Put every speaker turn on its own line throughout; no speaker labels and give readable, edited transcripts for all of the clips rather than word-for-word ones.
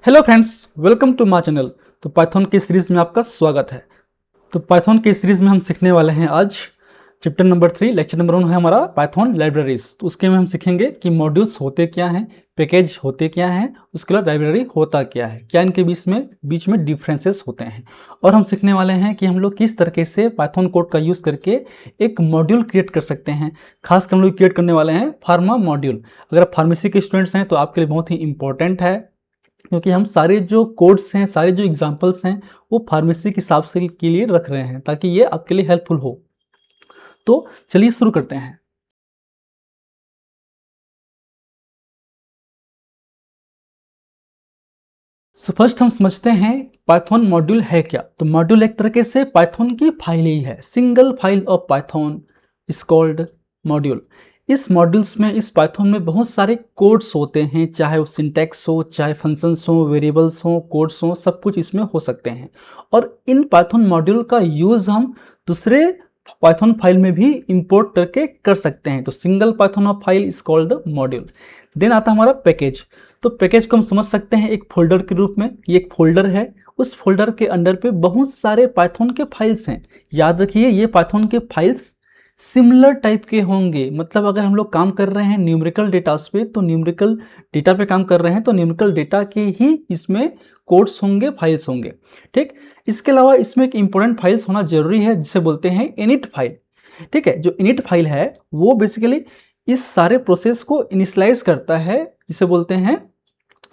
Hello friends, welcome to my channel. तो Python की series में आपका स्वागत है। तो पाइथन की सीरीज़ में हम सीखने वाले हैं आज चैप्टर नंबर 3, लेक्चर नंबर 1 है हमारा पाइथन लाइब्रेरीज। तो उसके में हम सीखेंगे कि मॉड्यूल्स होते क्या हैं, पैकेज होते क्या हैं, उसके बाद लाइब्रेरी होता क्या है, क्या इनके बीच में डिफरेंसेस होते हैं। और हम सीखने वाले हैं कि हम लोग किस तरीके से पाइथन कोड का यूज़ करके एक मॉड्यूल क्रिएट कर सकते हैं। खासकर हम लोग क्रिएट करने वाले हैं फार्मा मॉड्यूल। अगर आप फार्मेसी के स्टूडेंट्स हैं तो आपके लिए बहुत ही इंपॉर्टेंट है, क्योंकि हम सारे जो कोड्स हैं, सारे जो एग्जांपल्स हैं, वो फार्मेसी के हिसाब से के लिए रख रहे हैं ताकि ये आपके लिए हेल्पफुल हो। तो चलिए शुरू करते हैं। सो फर्स्ट हम समझते हैं पाइथन मॉड्यूल है क्या। तो मॉड्यूल एक तरीके से पाइथन की फाइल ही है। Single file of Python is called module. इस मॉड्यूल्स में, इस पाइथन में बहुत सारे कोड्स होते हैं, चाहे वो सिंटैक्स हो, चाहे फंक्शंस हो, वेरिएबल्स हो, कोड्स हो, सब कुछ इसमें हो सकते हैं। और इन पाइथन मॉड्यूल का यूज़ हम दूसरे पाइथन फाइल में भी इंपोर्ट करके कर सकते हैं। तो single Python of file is called module. Then आता है हमारा पैकेज। तो पैकेज को हम समझ सकते हैं एक फोल्डर के रूप में। ये एक फोल्डर है, उस फोल्डर के अंदर पे बहुत सारे पाइथन के फाइल्स हैं। याद रखिए, ये पाइथन के फाइल्स सिमिलर टाइप के होंगे। मतलब अगर हम लोग काम कर रहे हैं न्यूमेरिकल डेटा पे, तो न्यूमेरिकल डेटा पे काम कर रहे हैं तो न्यूमेरिकल डेटा के ही इसमें कोड्स होंगे, फाइल्स होंगे। ठीक, इसके अलावा इसमें एक इंपॉर्टेंट फाइल्स होना जरूरी है जिसे बोलते हैं इनिट फाइल। ठीक है, जो इनिट फाइल है वो बेसिकली इस सारे प्रोसेस को इनिशियलाइज करता है, जिसे बोलते हैं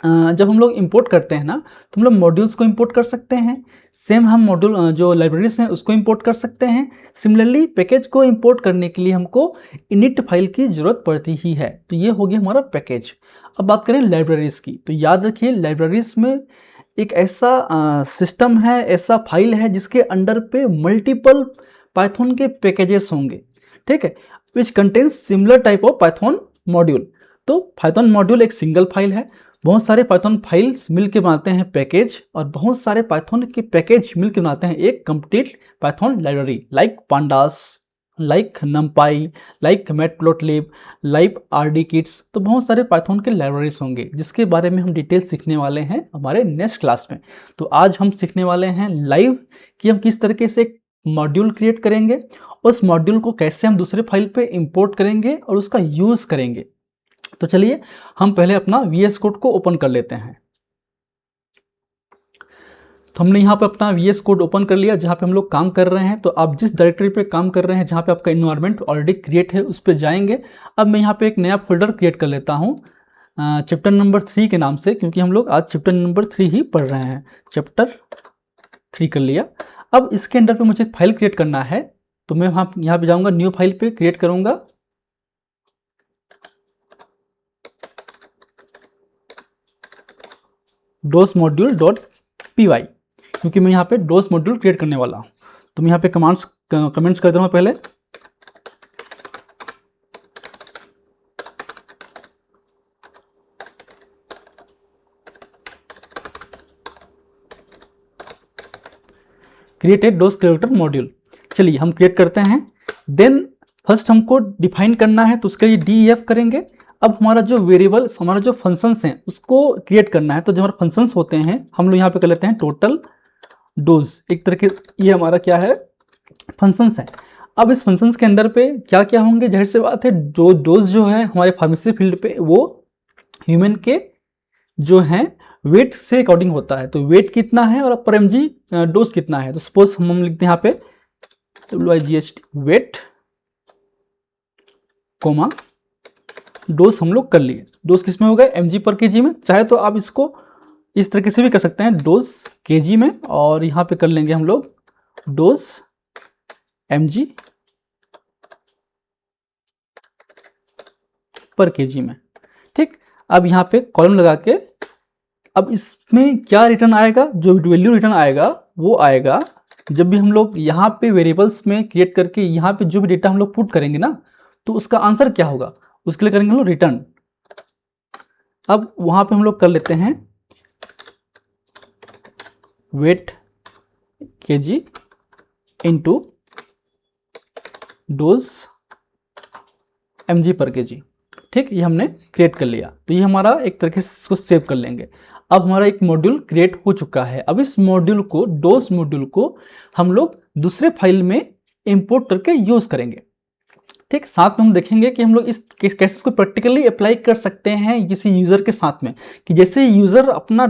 जब हम लोग इंपोर्ट करते हैं ना, तो हम लोग मॉड्यूल्स को इंपोर्ट कर सकते हैं। सेम हम मॉड्यूल जो लाइब्रेरीज हैं उसको इंपोर्ट कर सकते हैं। सिमिलरली पैकेज को इंपोर्ट करने के लिए हमको इनिट फाइल की ज़रूरत पड़ती ही है। तो ये हो गया हमारा पैकेज। अब बात करें लाइब्रेरीज की, तो याद रखिए लाइब्रेरीज में एक ऐसा सिस्टम है, ऐसा फाइल है जिसके अंडर पे मल्टीपल पाइथन के पैकेजेस होंगे। ठीक है, which contains similar type of Python module. तो पाइथन मॉड्यूल एक सिंगल फाइल है। बहुत सारे पाइथन फाइल्स मिलकर बनाते हैं पैकेज, और बहुत सारे पाइथन के पैकेज मिलकर बनाते हैं एक complete Python library, like pandas, like NumPy, like Matplotlib, like RDKits. तो बहुत सारे पाइथन के लाइब्रेरीज होंगे जिसके बारे में हम डिटेल सीखने वाले हैं हमारे नेक्स्ट क्लास में। तो आज हम सीखने वाले हैं लाइव कि हम किस तरीके से एक मॉड्यूल क्रिएट करेंगे, उस मॉड्यूल को कैसे हम दूसरे फाइल पे इंपोर्ट करेंगे और उसका यूज़ करेंगे। तो चलिए हम पहले अपना VS कोड को ओपन कर लेते हैं। तो हमने यहाँ पे अपना VS कोड ओपन कर लिया जहाँ पे हम लोग काम कर रहे हैं। तो आप जिस डायरेक्टरी पे काम कर रहे हैं, जहाँ पे आपका इन्वायरमेंट ऑलरेडी क्रिएट है, उस पर जाएंगे। अब मैं यहाँ पे एक नया फोल्डर क्रिएट कर लेता हूँ चैप्टर नंबर 3 के नाम से, क्योंकि हम लोग आज चैप्टर नंबर 3 ही पढ़ रहे हैं। चैप्टर 3 कर लिया। अब इसके अंदर पे मुझे एक फाइल क्रिएट करना है, तो मैं यहाँ पे जाऊँगा, न्यू फाइल पे क्रिएट करूँगा। डोस मॉड्यूल डॉट py, क्योंकि मैं यहाँ पे डोस मॉड्यूल क्रिएट करने वाला हूँ। तो मैं यहाँ पे कमेंट्स कर दूँगा पहले। Create a dose character module. चलिए हम क्रिएट करते हैं। देन फर्स्ट हमको डिफाइन करना है, तो उसके लिए DEF करेंगे। अब हमारा जो वेरिएबल, हमारा जो फंक्शंस हैं उसको क्रिएट करना है। तो जो हमारे फंक्शंस होते हैं हम लोग यहाँ पे कर लेते हैं टोटल डोज। एक तरह के ये हमारा क्या है, फंक्शंस है। अब इस फंक्शंस के अंदर पे क्या क्या होंगे, जाहिर सी बात है जो डोज जो है हमारे फार्मेसी फील्ड पे वो ह्यूमन के जो हैं वेट से अकॉर्डिंग होता है। तो वेट कितना है और पर mg डोज कितना है। तो सपोज हम लिखते हैं यहाँ पे WIGHT वेट कोमा डोज हम लोग कर लिए। डोज किस में हो गए, mg पर kg में। चाहे तो आप इसको इस तरीके से भी कर सकते हैं, डोज kg में, और यहाँ पे कर लेंगे हम लोग डोज mg पर kg में। ठीक, अब यहाँ पे कॉलम लगा के, अब इसमें क्या रिटर्न आएगा, जो वैल्यू रिटर्न आएगा वो आएगा जब भी हम लोग यहाँ पे वेरिएबल्स में क्रिएट करके यहाँ पे जो भी डेटा हम लोग पुट करेंगे ना, तो उसका आंसर क्या होगा, उसके लिए करेंगे हम लोग रिटर्न। अब वहाँ पे हम लोग कर लेते हैं weight kg into dose mg पर kg। ठीक, ये हमने क्रिएट कर लिया। तो ये हमारा एक तरीके से इसको सेव कर लेंगे। अब हमारा एक मॉड्यूल क्रिएट हो चुका है। अब इस मॉड्यूल को, डोज मॉड्यूल को हम लोग दूसरे फाइल में इंपोर्ट करके यूज करेंगे। ठीक, साथ में हम देखेंगे कि हम लोग इस कैसे इसको प्रैक्टिकली अप्लाई कर सकते हैं किसी यूज़र के साथ में, कि जैसे यूज़र अपना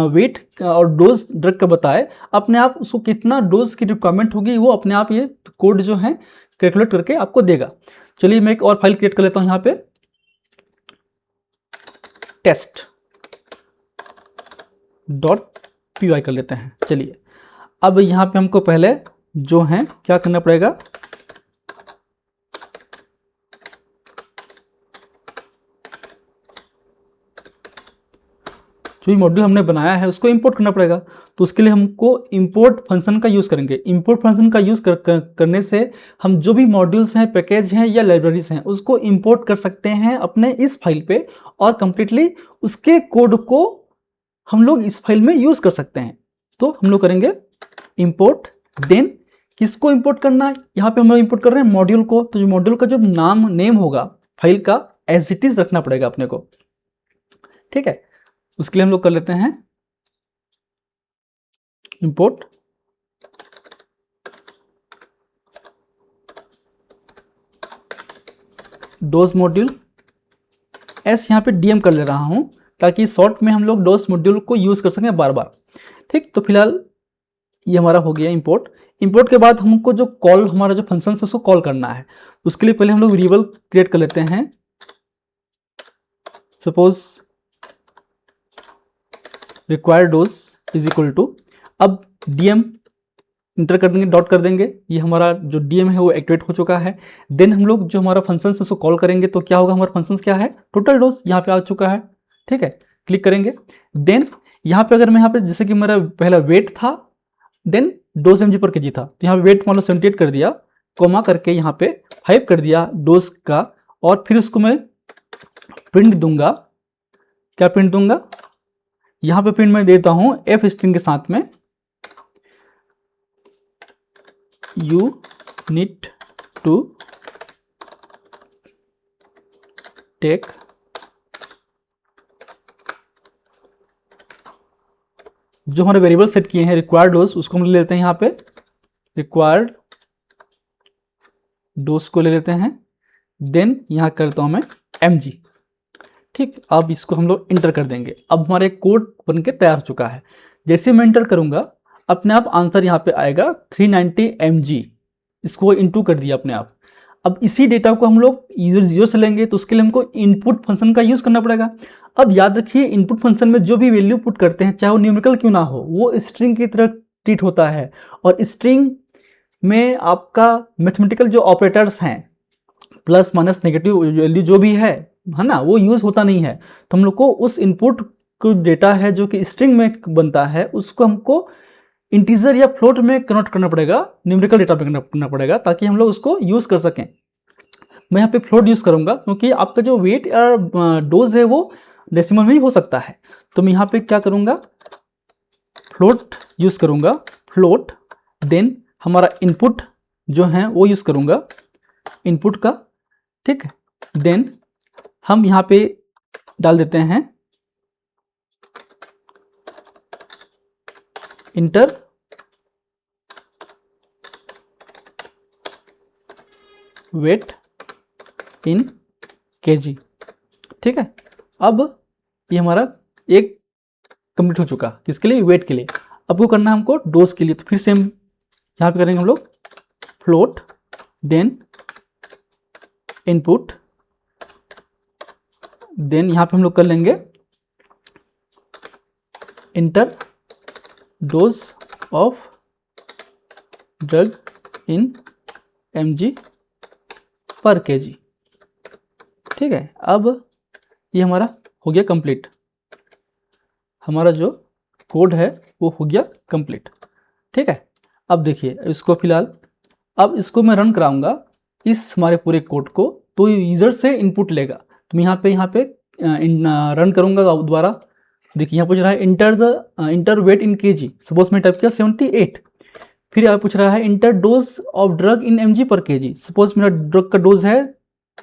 वेट और डोज ड्रग का बताए, अपने आप उसको कितना डोज की रिक्वायरमेंट होगी वो अपने आप ये कोड जो है कैलकुलेट करके आपको देगा। चलिए मैं एक और फाइल क्रिएट कर लेता हूँ यहाँ पे, test.py कर लेते हैं। चलिए अब यहाँ पे हमको पहले जो है क्या करना पड़ेगा, जो भी मॉड्यूल हमने बनाया है उसको इंपोर्ट करना पड़ेगा। तो उसके लिए हमको इंपोर्ट फंक्शन का यूज़ करेंगे। इंपोर्ट फंक्शन का यूज़ करने से हम जो भी मॉड्यूल्स हैं, पैकेज हैं या लाइब्रेरीज हैं उसको इंपोर्ट कर सकते हैं अपने इस फाइल पे, और कंप्लीटली उसके कोड को हम लोग इस फाइल में यूज़ कर सकते हैं। तो हम लोग करेंगे इंपोर्ट, देन किसको इंपोर्ट करना है, यहाँ पे हम लोग इंपोर्ट कर रहे हैं मॉड्यूल को। तो जो मॉड्यूल का जो नेम होगा फाइल का एज इट इज रखना पड़ेगा अपने को। ठीक है, उसके लिए हम लोग कर लेते हैं इंपोर्ट डोज मॉड्यूल एस, यहाँ पे डीएम कर ले रहा हूँ ताकि शॉर्ट में हम लोग डोज मॉड्यूल को यूज़ कर सकें बार बार। ठीक, तो फिलहाल ये हमारा हो गया इंपोर्ट। इंपोर्ट के बाद हमको जो कॉल, हमारा जो फंक्शन है उसको कॉल करना है। उसके लिए पहले हम लोग वेरिएबल क्रिएट कर लेते हैं। Suppose required dose is equal to, अब डीएम इंटर कर देंगे, डॉट कर देंगे, ये हमारा जो डीएम है वो एक्टिवेट हो चुका है। देन हम लोग जो हमारा फंक्शन है उसको कॉल करेंगे, तो क्या होगा, हमारा फंक्शन क्या है, टोटल डोज यहाँ पे आ चुका है। ठीक है, क्लिक करेंगे। देन यहाँ पे अगर मैं यहाँ पे जैसे कि मेरा पहला वेट था, देन डोज mg पर kg था, तो यहाँ पे वेट मान लो 78 कर दिया, कोमा करके यहाँ पे 5 कर दिया डोज का, और फिर उसको मैं प्रिंट दूंगा। क्या प्रिंट दूंगा, यहाँ पे प्रिंट मैं देता हूँ एफ स्ट्रिंग के साथ में, यू नीड टू टेक जो हमारे वेरिएबल सेट किए हैं रिक्वायर्ड डोज, उसको हम ले लेते हैं यहाँ पे, रिक्वायर्ड डोज को ले लेते हैं। देन यहाँ करता हूँ मैं mg। ठीक, अब इसको हम लोग इंटर कर देंगे। अब हमारे कोड बन के तैयार हो चुका है। जैसे मैं इंटर करूँगा अपने आप आंसर यहाँ पे आएगा 390 mg, इसको इंटू कर दिया अपने आप। अब इसी डेटा को हम लोग यूजर जीरो से लेंगे, तो उसके लिए हमको इनपुट फंक्शन का यूज़ करना पड़ेगा। अब याद रखिए इनपुट फंक्शन में जो भी वैल्यू पुट करते हैं, चाहे वो न्यूमेरिकल क्यों ना हो, वो स्ट्रिंग की तरह ट्रीट होता है। और स्ट्रिंग में आपका मैथमेटिकल जो ऑपरेटर्स हैं, प्लस माइनस नेगेटिव वैल्यू जो भी है ना, वो यूज़ होता नहीं है। तो हम लोग को उस इनपुट को डेटा है जो कि स्ट्रिंग में बनता है, उसको हमको इंटीजर या फ्लोट में कन्वर्ट करना पड़ेगा, न्यूमेरिकल डेटा में करना पड़ेगा, ताकि हम लोग उसको यूज़ कर सकें। मैं यहाँ पे फ्लोट यूज़ करूँगा क्योंकि आपका जो वेट या डोज है वो डेसिमल में ही हो सकता है। तो मैं यहाँ पे क्या करूँगा, फ्लोट यूज़ करूँगा, फ्लोट। देन हमारा इनपुट जो है वो यूज़ करूँगा इनपुट का। ठीक है, देन हम यहाँ पे डाल देते हैं इंटर वेट इन kg। ठीक है, अब ये हमारा एक कंप्लीट हो चुका, किसके लिए, वेट के लिए। अब वो करना है हमको डोज के लिए, तो फिर सेम यहाँ पे करेंगे हम लोग फ्लोट, देन इनपुट, देन यहाँ पे हम लोग कर लेंगे inter dose of drug in mg पर kg। ठीक है, अब ये हमारा हो गया कंप्लीट, हमारा जो कोड है वो हो गया कंप्लीट। ठीक है, अब देखिए इसको फिलहाल, अब इसको मैं रन कराऊंगा इस हमारे पूरे कोड को, तो यूज़र से इनपुट लेगा। तो मैं यहाँ पे रन करूंगा दोबारा। देखिए यहाँ पूछ रहा है enter weight in kg, suppose मैं टाइप किया 78। फिर यहाँ पूछ रहा है enter dose of drug in mg पर kg, सपोज मेरा ड्रग का डोज है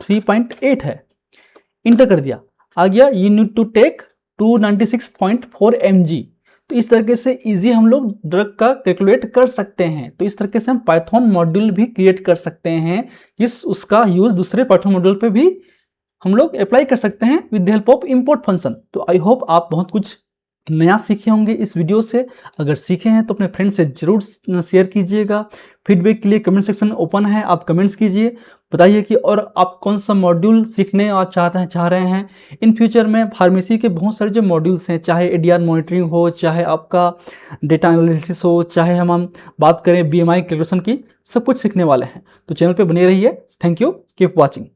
3.8 है, इंटर कर दिया, आ गया you need to take 296.4 mg। तो इस तरीके से इजी हम लोग ड्रग का कैलकुलेट कर सकते हैं। तो इस तरीके से हम पाइथन मॉड्यूल भी क्रिएट कर सकते हैं। उसका यूज दूसरे पाइथन मॉड्यूल पे भी हम लोग अप्लाई कर सकते हैं with the help of import function. तो आई होप आप बहुत कुछ नया सीखे होंगे इस वीडियो से। अगर सीखे हैं तो अपने फ्रेंड से जरूर शेयर कीजिएगा। फीडबैक के लिए कमेंट सेक्शन ओपन है, आप कमेंट्स कीजिए, बताइए कि और आप कौन सा मॉड्यूल सीखने और चाह रहे हैं। इन फ्यूचर में फार्मेसी के बहुत सारे जो मॉड्यूल्स हैं, चाहे एडीआर मॉनिटरिंग हो, चाहे आपका डेटा एनालिसिस हो, चाहे हम बात करें बीएमआई कैलकुलेशन की, सब कुछ सीखने वाले हैं। तो चैनल पर बने रहिए। Thank you, keep watching.